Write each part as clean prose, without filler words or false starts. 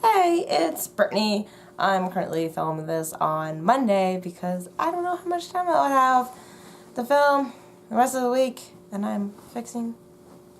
Hey, it's Brittany. I'm currently filming this on Monday because I don't know how much time I'll have to film the rest of the week, and I'm fixing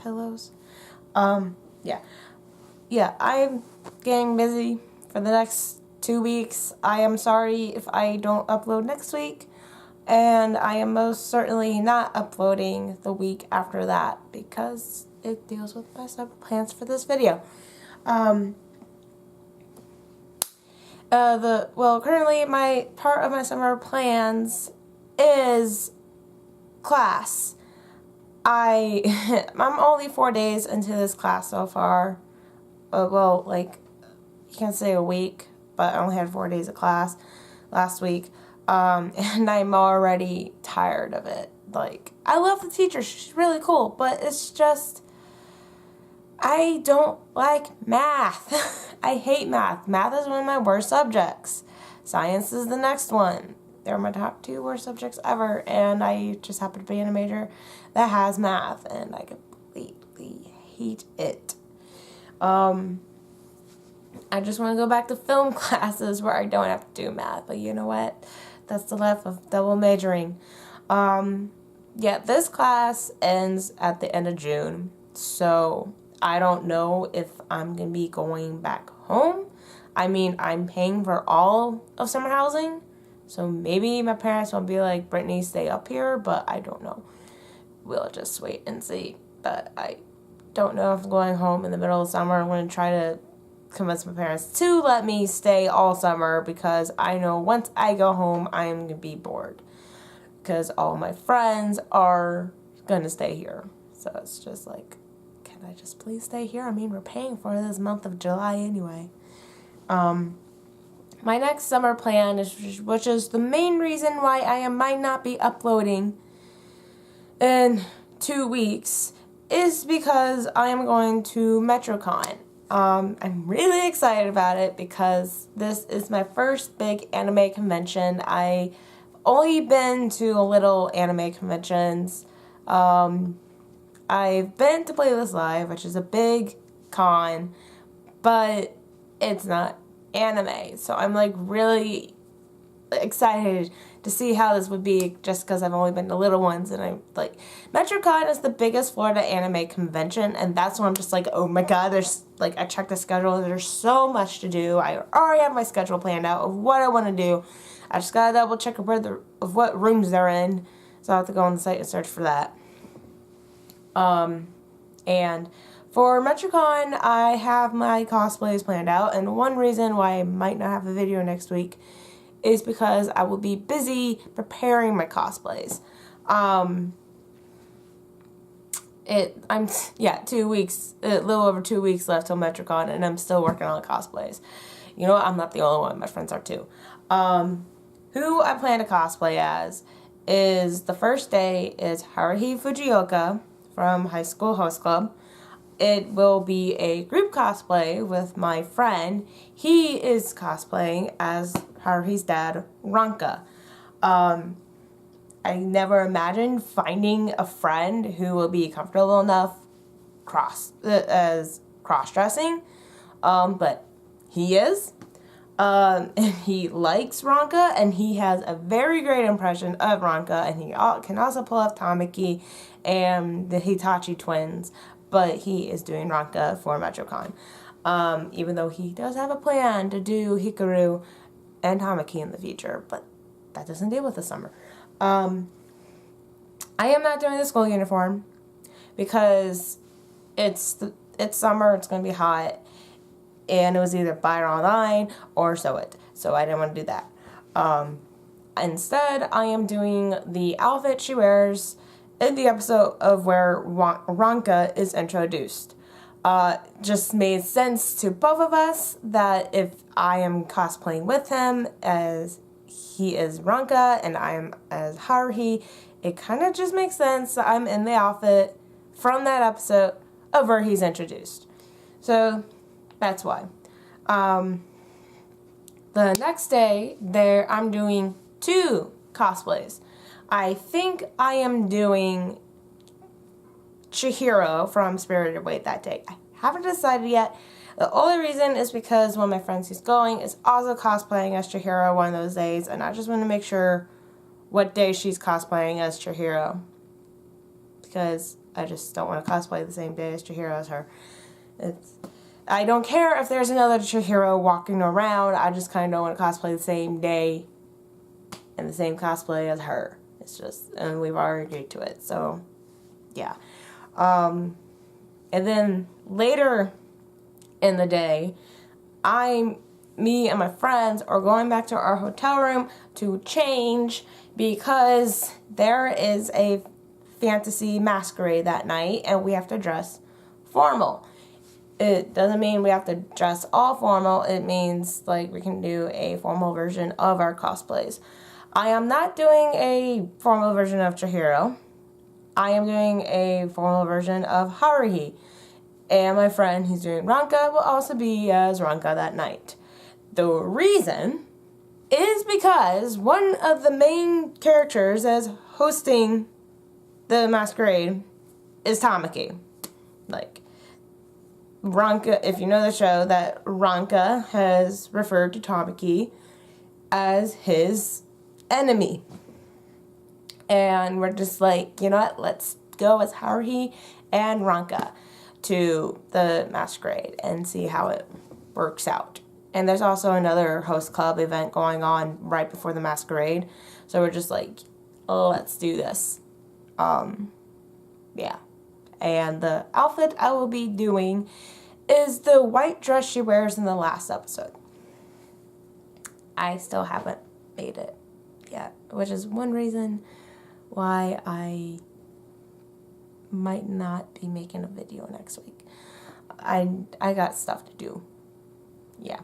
pillows. Yeah. Yeah, I'm getting busy for the next 2 weeks. I am sorry if I don't upload next week, and I am most certainly not uploading the week after that because it deals with my summer plans for this video. Currently my part of my summer plans is class. I'm only 4 days into this class so far. You can't say a week, but I only had 4 days of class last week. And I'm already tired of it. I love the teacher, she's really cool, but it's just, I don't like math. I hate math. Math is one of my worst subjects. Science is the next one. They're my top 2 worst subjects ever, and I just happen to be in a major that has math, and I completely hate it. I just want to go back to film classes where I don't have to do math, but you know what? That's the life of double majoring. This class ends at the end of June, so I don't know if I'm going to be going back home. I mean, I'm paying for all of summer housing, so maybe my parents will be like, Brittany, stay up here, but I don't know. We'll just wait and see. But I don't know if I'm going home in the middle of summer. I'm going to try to convince my parents to let me stay all summer because I know once I go home, I'm going to be bored because all my friends are going to stay here. So it's just like, can I just please stay here? I mean, we're paying for this month of July anyway. My next summer plan, which is the main reason why I might not be uploading in 2 weeks, is because I am going to MetroCon. I'm really excited about it because this is my first big anime convention. I've only been to little anime conventions. I've been to Playlist Live, which is a big con, but it's not anime. So I'm really excited to see how this would be just because I've only been to little ones, and I'm MetroCon is the biggest Florida anime convention, and that's when I'm just oh my god, there's I checked the schedule, there's so much to do. I already have my schedule planned out of what I want to do. I just gotta double check of what rooms they're in, so I have to go on the site and search for that. And for MetroCon, I have my cosplays planned out, and one reason why I might not have a video next week is because I will be busy preparing my cosplays. 2 weeks, a little over 2 weeks left till MetroCon, and I'm still working on cosplays. You know what? I'm not the only one. My friends are too. Who I plan to cosplay as is, the first day is Haruhi Fujioka from High School Host Club. It will be a group cosplay with my friend. He is cosplaying as Haruhi's dad, Ranka. I never imagined finding a friend who will be comfortable enough as cross-dressing, but he is. And he likes Ranka, and he has a very great impression of Ranka, and he can also pull off Tamaki and the Hitachi twins, but he is doing Ranka for MetroCon. Even though he does have a plan to do Hikaru and Tamaki in the future, but that doesn't deal with the summer. I am not doing the school uniform because it's summer, it's going to be hot, and it was either buy it online or sew it, so I didn't want to do that. Instead, I am doing the outfit she wears in the episode of where Ranka is introduced. Just made sense to both of us that if I am cosplaying with him as he is Ranka and I am as Haruhi, it kind of just makes sense that I'm in the outfit from that episode of where he's introduced. So that's why. The next day, I'm doing 2 cosplays. I think I am doing Chihiro from Spirited Away that day. I haven't decided yet. The only reason is because one of my friends who's going is also cosplaying as Chihiro one of those days, and I just want to make sure what day she's cosplaying as Chihiro, because I just don't want to cosplay the same day as Chihiro as her. I don't care if there's another Chihiro walking around, I just kind of don't want to cosplay the same day and the same cosplay as her. It's just, and we've already agreed to it, so yeah. And then later in the day, me and my friends are going back to our hotel room to change because there is a fantasy masquerade that night and we have to dress formal. It doesn't mean we have to dress all formal. It means like we can do a formal version of our cosplays. I am not doing a formal version of Chihiro. I am doing a formal version of Haruhi. And my friend who's doing Ranka will also be as Ranka that night. The reason is because one of the main characters as hosting the masquerade is Tamaki. Like, Ranka, if you know the show, that Ranka has referred to Tamaki as his enemy. And we're just like, you know what, let's go as Haruhi and Ranka to the masquerade and see how it works out. And there's also another host club event going on right before the masquerade. So we're just like, let's do this. Yeah. And the outfit I will be doing is the white dress she wears in the last episode. I still haven't made it yet, which is one reason why I might not be making a video next week. I got stuff to do. Yeah.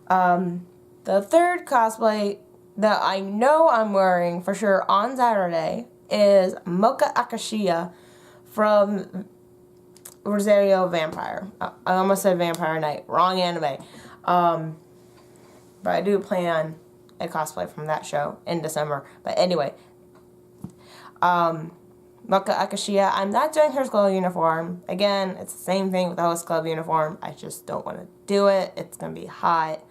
The third cosplay that I know I'm wearing for sure on Saturday is Mocha Akashiya from Rosario Vampire. I almost said Vampire Knight. Wrong anime. But I do plan a cosplay from that show in December. But anyway, Mocha Akashiya, I'm not doing her school uniform. Again, it's the same thing with the host club uniform. I just don't want to do it. It's going to be hot.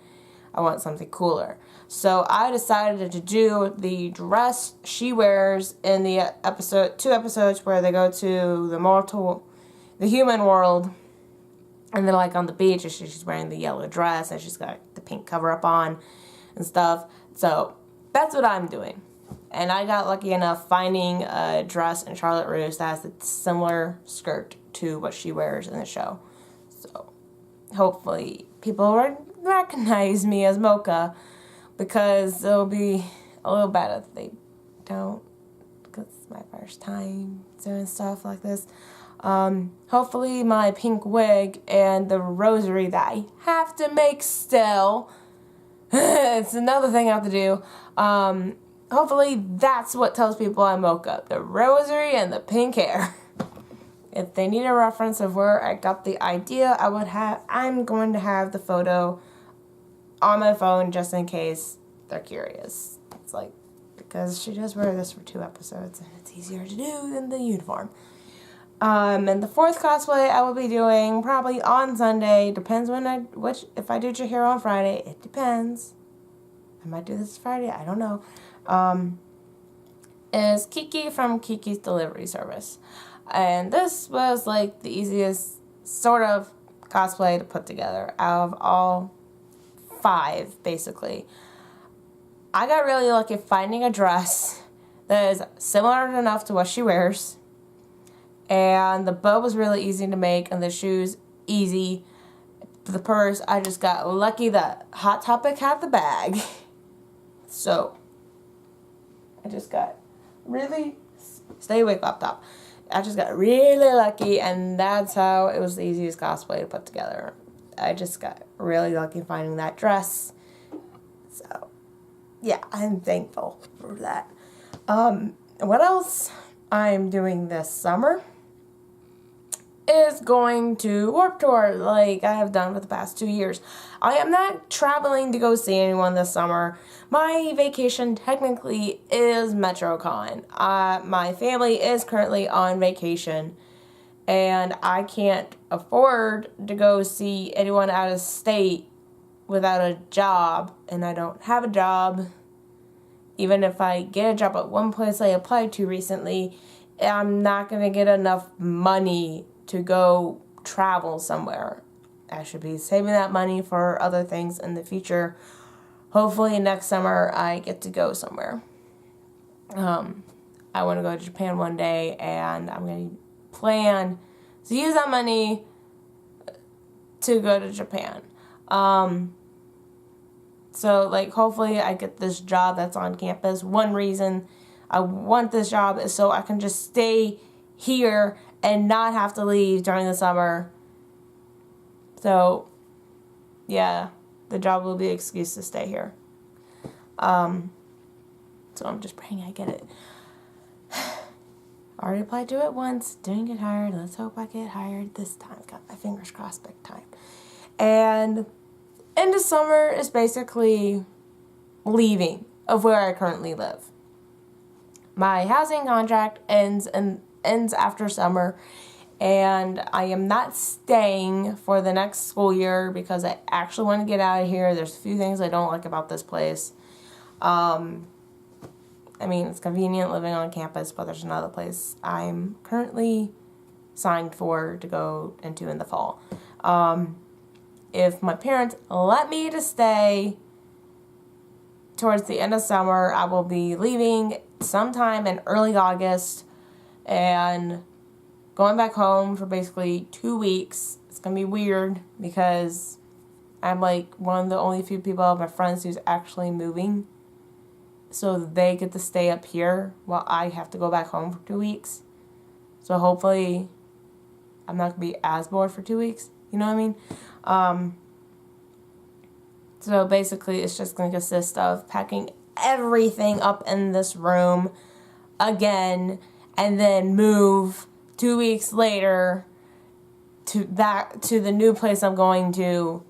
I want something cooler. So I decided to do the dress she wears in the two episodes where they go to the human world, and they're like on the beach, and she's wearing the yellow dress, and she's got the pink cover up on and stuff. So that's what I'm doing. And I got lucky enough finding a dress in Charlotte Russe that has a similar skirt to what she wears in the show. So hopefully people will recognize me as Mocha, because it'll be a little bad if they don't, because it's my first time doing stuff like this. Hopefully my pink wig and the rosary that I have to make still, it's another thing I have to do, hopefully that's what tells people I'm Mocha. The rosary and the pink hair. If they need a reference of where I got the idea, I'm going to have the photo on my phone just in case they're curious. It's like, because she does wear this for 2 episodes and it's easier to do than the uniform. And the fourth cosplay I will be doing probably on Sunday. Depends if I do Chihiro on Friday. It depends. I might do this Friday. I don't know. Is Kiki from Kiki's Delivery Service. And this was like the easiest sort of cosplay to put together out of all 5, basically. I got really lucky finding a dress that is similar enough to what she wears. And the bow was really easy to make, and the shoes easy. The purse, I just got lucky that Hot Topic had the bag. So, I just got really, stay awake laptop. I just got really lucky, and that's how it was the easiest cosplay to put together. I just got really lucky finding that dress. So, yeah, I'm thankful for that. What else I'm doing this summer is going to Warped Tour like I have done for the past 2 years. I am not traveling to go see anyone this summer. My vacation technically is MetroCon. My family is currently on vacation, And I can't afford to go see anyone out of state without a job. And I don't have a job. Even if I get a job at one place I applied to recently, I'm not going to get enough money to go travel somewhere. I should be saving that money for other things in the future. Hopefully next summer I get to go somewhere. I want to go to Japan one day, and I'm going to plan to use that money to go to Japan. So, like, hopefully I get this job that's on campus. One reason I want this job is so I can just stay here and not have to leave during the summer. So, yeah, the job will be an excuse to stay here. So I'm just praying I get it. Already applied to it once, didn't get hired. Let's hope I get hired this time. Got my fingers crossed big time. And end of summer is basically leaving of where I currently live. My housing contract ends after summer, and I am not staying for the next school year because I actually want to get out of here. There's a few things I don't like about this place. I mean, it's convenient living on campus, but there's another place I'm currently signed for to go into in the fall. If my parents let me to stay towards the end of summer, I will be leaving sometime in early August and going back home for basically 2 weeks. It's going to be weird because I'm like one of the only few people of my friends who's actually moving. So they get to stay up here while I have to go back home for 2 weeks. So hopefully I'm not going to be as bored for 2 weeks. You know what I mean? So basically it's just going to consist of packing everything up in this room again and then move 2 weeks later to the new place I'm going to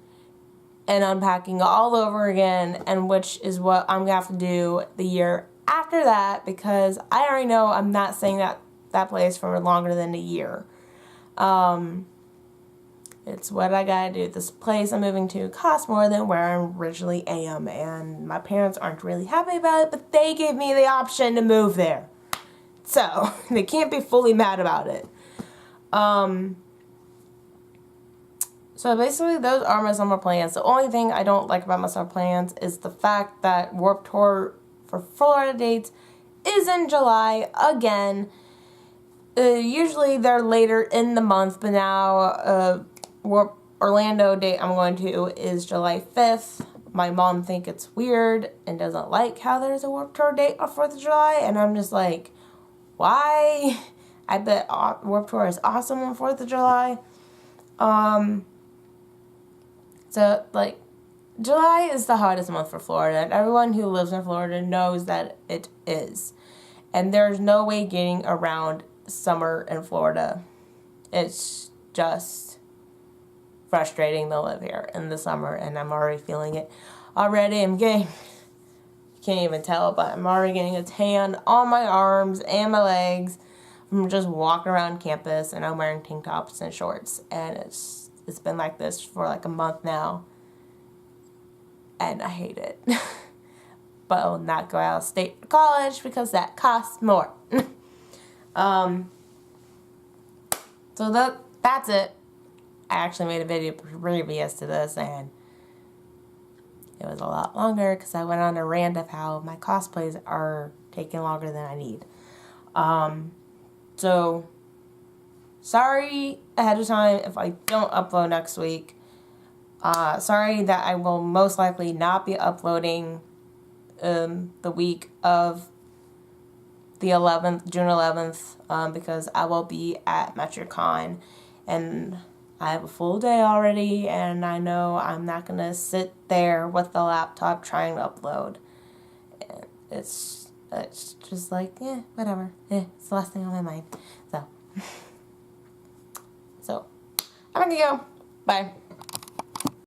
and unpacking all over again, and which is what I'm going to have to do the year after that because I already know I'm not staying that place for longer than a year. It's what I gotta do. This place I'm moving to costs more than where I originally am, and my parents aren't really happy about it, but they gave me the option to move there. So, they can't be fully mad about it. So basically those are my summer plans. The only thing I don't like about my summer plans is the fact that Warped Tour for Florida dates is in July again. Usually they're later in the month, but now Orlando date I'm going to is July 5th. My mom thinks it's weird and doesn't like how there's a Warped Tour date on 4th of July, and I'm just like, why? I bet Warped Tour is awesome on 4th of July. So, like, July is the hottest month for Florida, and everyone who lives in Florida knows that it is. And there's no way getting around summer in Florida. It's just frustrating to live here in the summer, and I'm already feeling it. Already, I'm getting, you can't even tell, but I'm already getting a tan on my arms and my legs from just walking around campus, and I'm wearing tank tops and shorts, and it's been like this for like a month now, and I hate it. But I'll not go out of state for college because that costs more. So that's it. I actually made a video previous to this, and it was a lot longer because I went on a rant of how my cosplays are taking longer than I need. So sorry ahead of time if I don't upload next week. Sorry that I will most likely not be uploading the week of the 11th, June 11th, because I will be at MetroCon, and I have a full day already, and I know I'm not going to sit there with the laptop trying to upload. It's just like, whatever. It's the last thing on my mind. So I'm going to go. Bye.